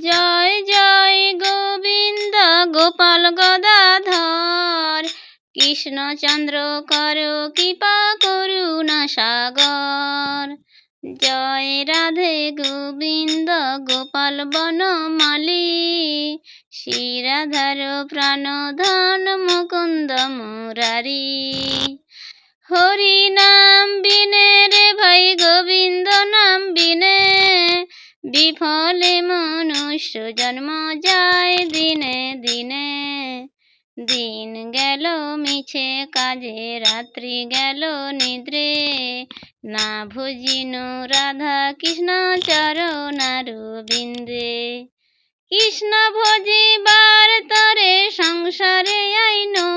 জয় জয় গোবিন্দ গোপাল গদাধর, কৃষ্ণচন্দ্র কর কৃপা করুণা সাগর। জয় রাধে গোবিন্দ গোপাল বনমালী, শ্রীরাধার প্রাণধন মুকুন্দ মুরারি। হরি নাম বিনে রে ভাই গোবিন্দ নাম বিনে, বিফলে মনুষ্য জন্ম যায় দিনে দিনে। দিন গেল মিছে কাজে রাত্রি গেল নিদ্রে, না ভজিনু রাধা কৃষ্ণ চরণারবিন্দে। কৃষ্ণ ভজিবার তরে সংসারে আইনু,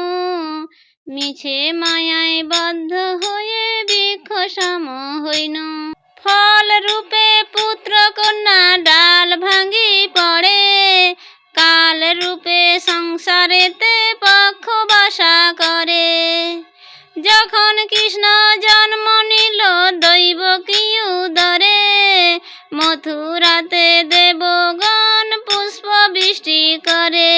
মিছে মায়ায় বদ্ধ হয়ে বৃক্ষ সম হইনু। ফল রূপে পুত্র কন্যা ডাল ভাঙ্গি পড়ে, কাল রূপে সংসারেতে পক্ষ বাসা করে। যখন কৃষ্ণ জন্ম নিল দৈবকী উদরে, মথুরাতে দেবগণ পুষ্প বৃষ্টি করে।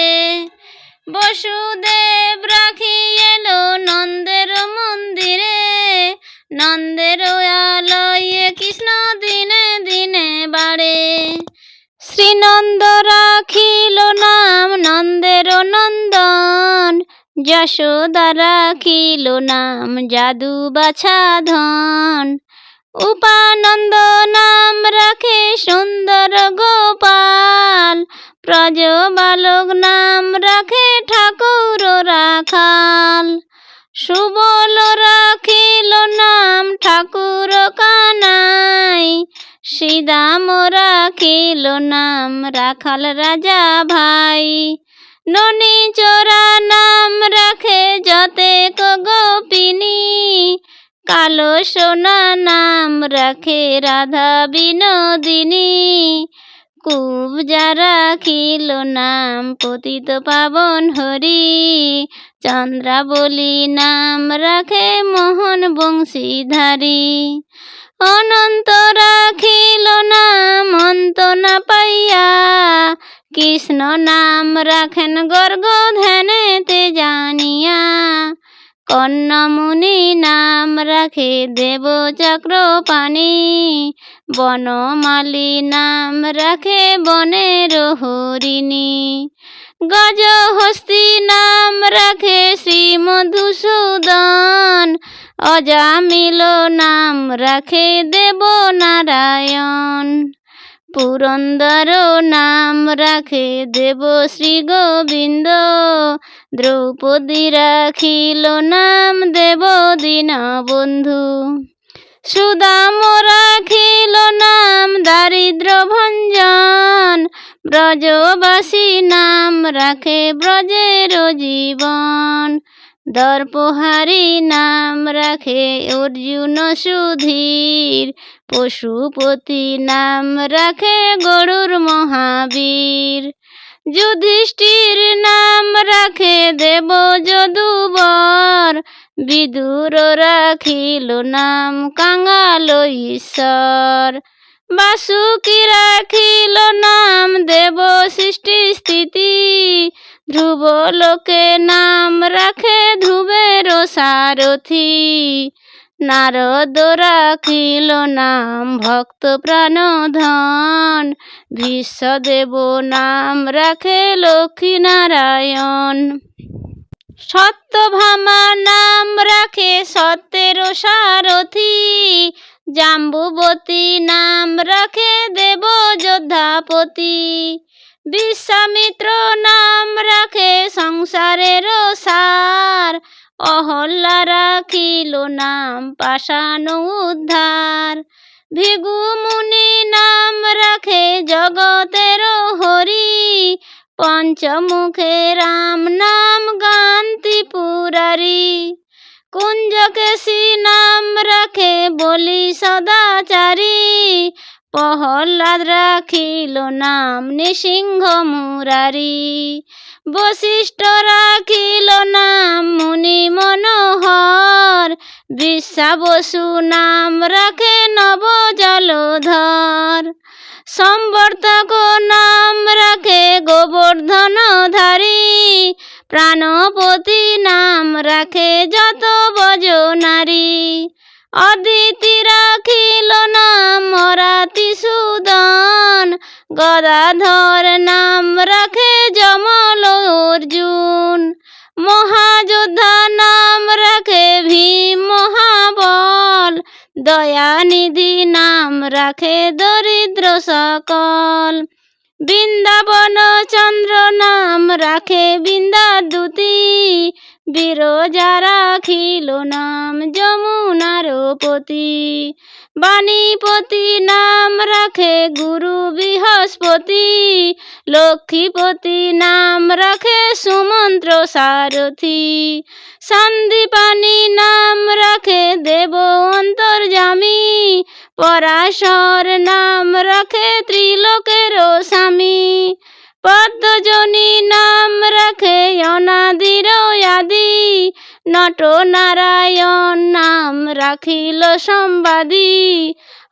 বসুদেব রাখি এলো নন্দের মন্দিরে, নন্দের আলয়ে কৃষ্ণ দিনে দিনে বাড়ে। শ্রীনন্দ রাখিল নাম নন্দের নন্দন, যশোদা রাখিল নাম যাদু বাছা ধন। উপানন্দ নাম রাখে সুন্দর গোপাল, ব্রজ বালক নাম রাখে ঠাকুর রাখাল। সুবল রাখিল নাম ঠাকুর কানাই, শ্রীদাম রাখিল নাম রাখাল রাজা ভাই। ননী চোরা নাম রাখে যতেক গোপিনী, কালো সোনা নাম রাখে রাধা বিনোদিনী। কুবজা রাখিল নাম পতিত পাবন হরি, চন্দ্রাবলী নাম রাখে মোহন বংশীধারী। অনন্ত রাখিল নাম অন্ত না পাইয়া, কৃষ্ণ নাম রাখেন গর্গ ধ্যানেতে জানিয়া। কর্ণমুনি নাম রাখে দেব চক্রপাণি, বনমালী নাম রাখে বনের হরিণী। গজহস্তি নাম রাখে শ্রী মধুসূদন, অজামিল নাম রাখে দেব নারায়ণ। পুরন্দর নাম রাখে দেব শ্রী গোবিন্দ, দ্রৌপদী রাখিল নাম দেব দীনবন্ধু। সুদাম রাখিল নাম দারিদ্র ভঞ্জন, ব্রজবাসী নাম রাখে ব্রজের জীবন। দর্পহারি নাম রাখে অর্জুন সুধীর, পশুপতি নাম রাখে গরুর মহাবীর। যুধিষ্ঠির নাম রাখে দেব যদুবর, বিদুর রাখিল নাম কাঙাল ঈশ্বর। বাসুকি রাখিল নাম দেব সৃষ্টি স্থিতি, ধ্রুব লোকে নাম রাখে ধ্রুবের সারথি। নারদ রাখিল নাম ভক্ত প্রাণধন, ভীষ্মদেব নাম রাখে লক্ষ্মী নারায়ণ। সত্যভামা নাম রাখে সত্যের সারথি, জাম্বুবতী নাম রাখে দেব যোদ্ধাপতি। বিশ্বামিত্র নাম রাখে সংসারের সার, অহল্যা রাখিল নাম পাষাণ উদ্ধার। ভৃগু মুনি নাম রাখে জগতের হরি, পঞ্চমুখে রাম নাম গান ত্রিপুরারি। কুঞ্জকেশী নাম রাখে বলি সদাচারী, প্রহ্লাদ রাখিল নাম নৃসিংহ মুরারি। বশিষ্ঠ রাখিল নাম মুনি মনোহর, বিশ্বাবসু নাম রাখে নব জলধর। সম্বর্ধক নাম রাখে গোবর্ধনধারী, প্রাণপতি নাম রাখে যত বজ নারী। অদিতি রাখিল নাম অরাতি সুদন, গদাধর নাম রাখে যমল অর্জুন। মহাযোদ্ধা নাম রাখে ভীম মহাবল, দয়ানিধি নাম রাখে দরিদ্র সকল। বৃন্দাবন চন্দ্র নাম রাখে বৃন্দাদূতি, বিরজা রাখিল নাম যমুনার পতি। বাণীপতি নাম রাখে গুরু বৃহস্পতি, লক্ষ্মীপতি নাম রাখে সুমন্ত্র সারথি। সন্দীপানি নাম রাখে দেব অন্তর্যামী, পরাশর নাম রাখে ত্রিলোকের স্বামী। পদ্মজনী নাম রাখে অনাদির আদি, নট নারায়ণ নাম রাখিল সম্বাদী।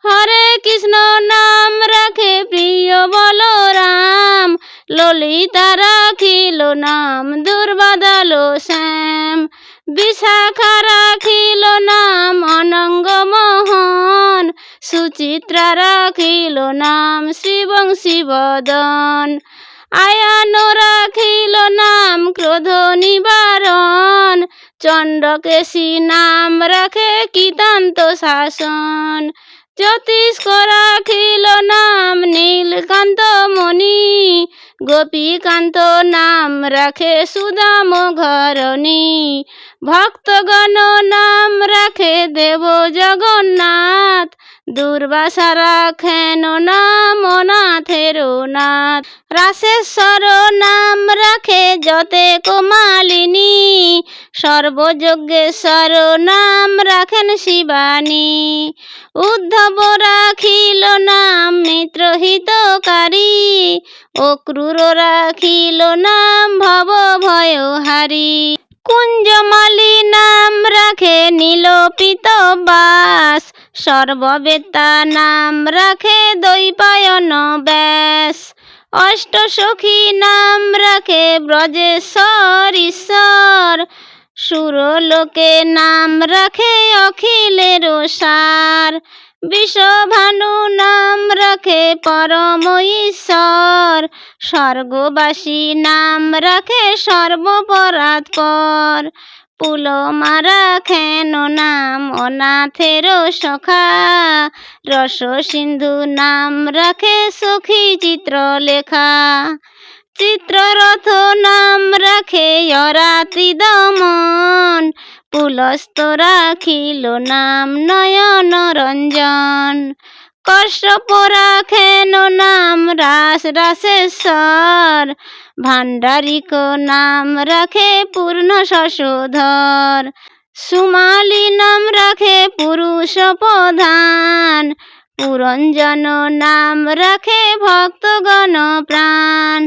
হরে কৃষ্ণ নাম রাখে প্রিয় বলরাম, ললিতা রাখিল নাম দুর্বাদল শ্যাম। বিশাখা রাখিল নাম অনঙ্গ মোহন, সুচিত্রা রাখিল নাম শ্রীবংশী বদন। আয়ান রাখিল নাম ক্রোধ নিবারণ, চণ্ডকেশী নাম রাখে কৃতান্ত শাসন। জ্যোতিষ্ক রাখিল নাম নীলকান্ত মণি, গোপীকান্ত নাম রাখে সুদাম ঘরণী। ভক্তগণ নাম রাখে দেব জগন্নাথ, দুর্বাসা রাখেন নাম অনাথের নাথ। রাসেশ্বর নাম রাখে যতেক মালিনী, সর্বযজ্ঞেশ্বর নাম রাখেন শিবানী। উদ্ধব রাখিল নাম মিত্রহিতকারী, অক্রূর রাখিল নাম ভব ভয়হারী। কুঞ্জমালী নাম রাখে নীলপিত বাস, সর্ববেত্তা নাম রাখে দ্বৈপায়ন ব্যাস। অষ্টসখী নাম রাখে ব্রজেশ্বর ঈশ্বর, সুরলোকে নাম রাখে অখিলের সার। বিশ্বভানু নাম রাখে পরম ঈশ্বর, স্বর্গবাসী নাম রাখে সর্বপরাৎপর। পুলমা রাখেন নাম অনাথের সখা, রস সিন্ধু নাম রাখে সখী চিত্রলেখা। চিত্ররথ নাম রাখে অরাতি দমন, পুলস্ত রাখিল নাম নয়ন রঞ্জন। কশ্যপ রাখেন নাম রাস রাসেশ্বর, ভাণ্ডারিক নাম রাখে পূর্ণ শশধর। সুমালী নাম রাখে পুরুষ প্রধান, পুরঞ্জন নাম রাখে ভক্তগণ প্রাণ।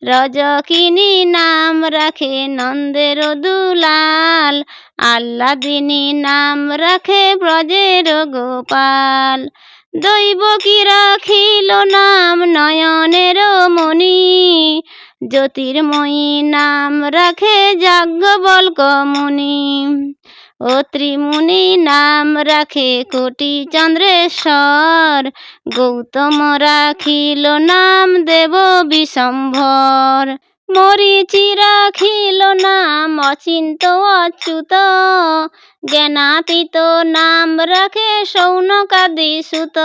রজকিনী নাম রাখে নন্দের দুলাল, আল্লাদিনী নাম রাখে ব্রজের গোপাল। দৈবকী রাখিল নাম নয়নের মণি, জ্যোতির্ময়ী নাম রাখে যাজ্ঞবল্ক মুনি। অত্রি মুনি নাম রাখে কোটি চন্দ্রেশ্বর, গৌতম রাখিল নাম দেব বিশম্ভর। মরীচি রাখিল নাম অচিন্ত অচ্যুত, জ্ঞানাতীত নাম রাখে শৌনকাদি সুত।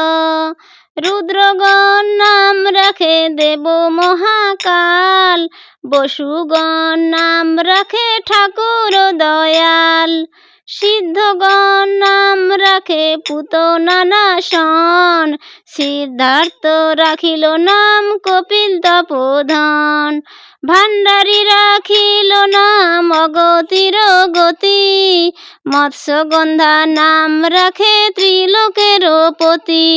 রুদ্রগণ নাম রাখে দেব মহাকাল, বসুগণ নাম রাখে ঠাকুর দয়াল। সিদ্ধগণ নাম রাখে পুত নানাসন, সিদ্ধার্থ রাখিল নাম কপিল তপোধন। ভাণ্ডারী রাখিল নাম অগতির গতি, মৎস্যগন্ধা নাম রাখে ত্রিলোকের পতি।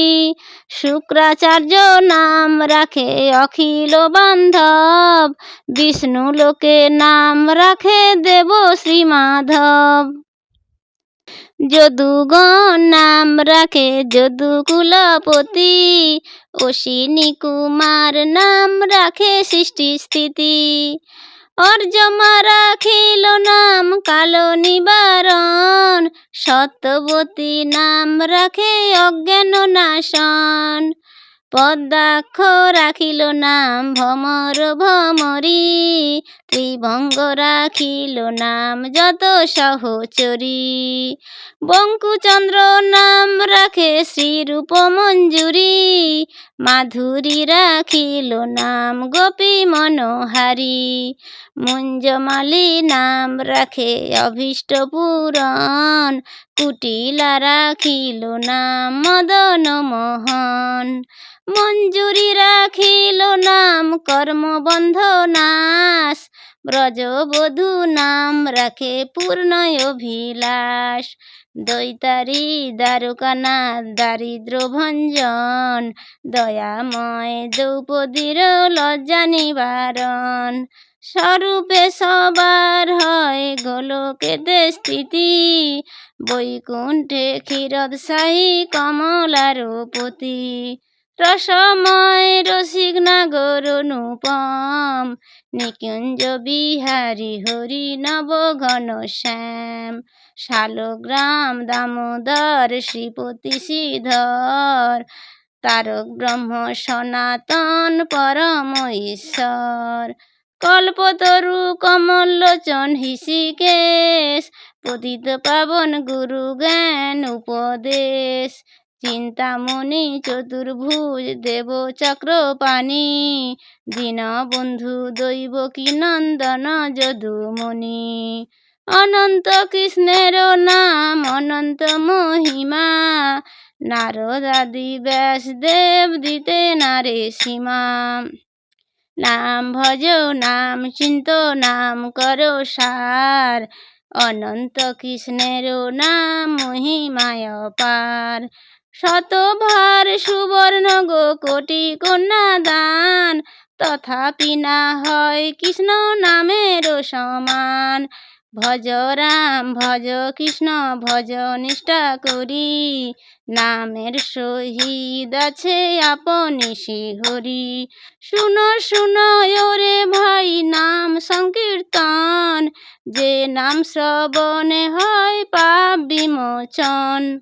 শুক্রাচার্য নাম রাখে অখিল বান্ধব, বিষ্ণু লোকে নাম রাখে দেব শ্রী মাধব। যদুগণ নাম রাখে যদুকুলপতি, অশ্বিনী কুমার নাম রাখে সৃষ্টি স্থিতি। অর্যমা রাখিল নাম কালো নিবারণ, সত্যবতী নাম রাখে অজ্ঞান নাশন। পদ্মাক্ষ রাখিল নাম ভমর ভমরি, ত্রিভঙ্গ রাখিল নাম যত সহচরী। বঙ্কুচন্দ্র নাম রাখে শ্রীরূপ মঞ্জুরি, মাধুরী রাখিল নাম গোপী মনোহারী। মুঞ্জমালি নাম রাখে অভীষ্ট পূরণ, কুটিলা রাখিল নাম মদন মোহন। মঞ্জুরি রাখিল নাম কর্মবন্ধ নাশ, ব্রজবধূ নাম রাখে পূর্ণ অভিলাষ। দৈতারি দ্বারকানাথ দারিদ্র ভঞ্জন, দয়াময় দ্রৌপদীর লজ্জা নিবারণ। স্বরূপে সবার হয় গোলকেতে স্থিতি, বৈকুণ্ঠে ক্ষীরোদশায়ী কমলারূপতি। রসময় রসিক নাগর অনুপম, নিকুঞ্জ বিহারী হরি নব ঘন শ্যাম। শালগ্রাম দামোদর শ্রীপতি শ্রীধর, তারক ব্রহ্ম সনাতন পরম ঈশ্বর। কল্পতরু কমল লোচন হৃষিকেশ, পতিত পাবন গুরু জ্ঞান উপদেশ। চিন্তামণি চতুর্ভুজ দেব চক্রপাণি, দীনবন্ধু দৈবকী নন্দন যদুমণি। অনন্ত কৃষ্ণের নাম অনন্ত মহিমা, নারদাদি ব্যাসদেব দিতে নারে সীমা। নাম ভজ নাম চিন্ত নাম করো সার, অনন্ত কৃষ্ণের নাম মহিমায় পার। শতভার সুবর্ণ গো কোটি কন্যা দান, তথাপি না হয় কৃষ্ণ নামের সমান। ভজ রাম ভজ কৃষ্ণ ভজ নিষ্ঠা করি, নামের সহিত আছে আপনি শ্রীহরি। শুনো শুনো ওরে ভাই নাম সংকীর্তন, যে নাম শ্রবণে হয় পাপ বিমোচন।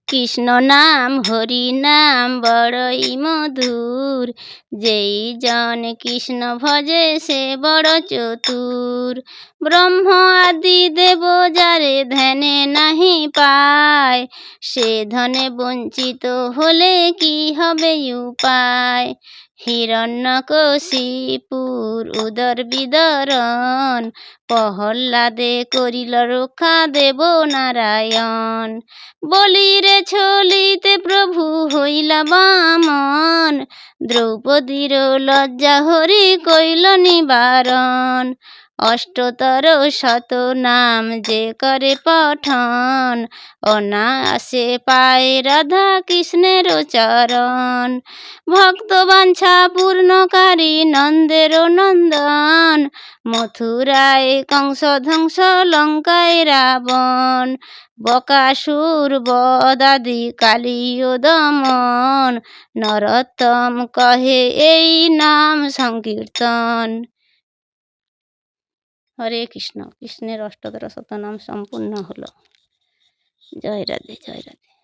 কৃষ্ণ নাম হরি নাম বড়ই মধুর, যেই জন কৃষ্ণ ভজে সে বড় চতুর। ব্রহ্ম আদি দেব যারে ধ্যানে নাহি পায়, সে ধনে বঞ্চিত হলে কি হবে উপায়। হিরণ্যকশিপুর উদর বিদরণ, প্রহ্লাদে করিল রক্ষা দেব নারায়ণ। বলিরে ছলিতে প্রভু হইলা বামন, দ্রৌপদীর লজ্জা হরি কইল নিবারণ। অষ্টতর শত নাম যে করে পঠন, অনায়াসে পায় রাধা কৃষ্ণের চরণ। ভক্ত বাঞ্ছা পূর্ণকারী নন্দের নন্দন, মথুরায় কংস ধ্বংস লঙ্কায় রাবণ। বকাসুর বদাদি কালীয় দমন, নরোত্তম কহে এই নাম সংকীর্তন। হরে কৃষ্ণ। কৃষ্ণের অষ্টতর শত নাম সম্পূর্ণ হলো। জয় রাধে জয় রাধে।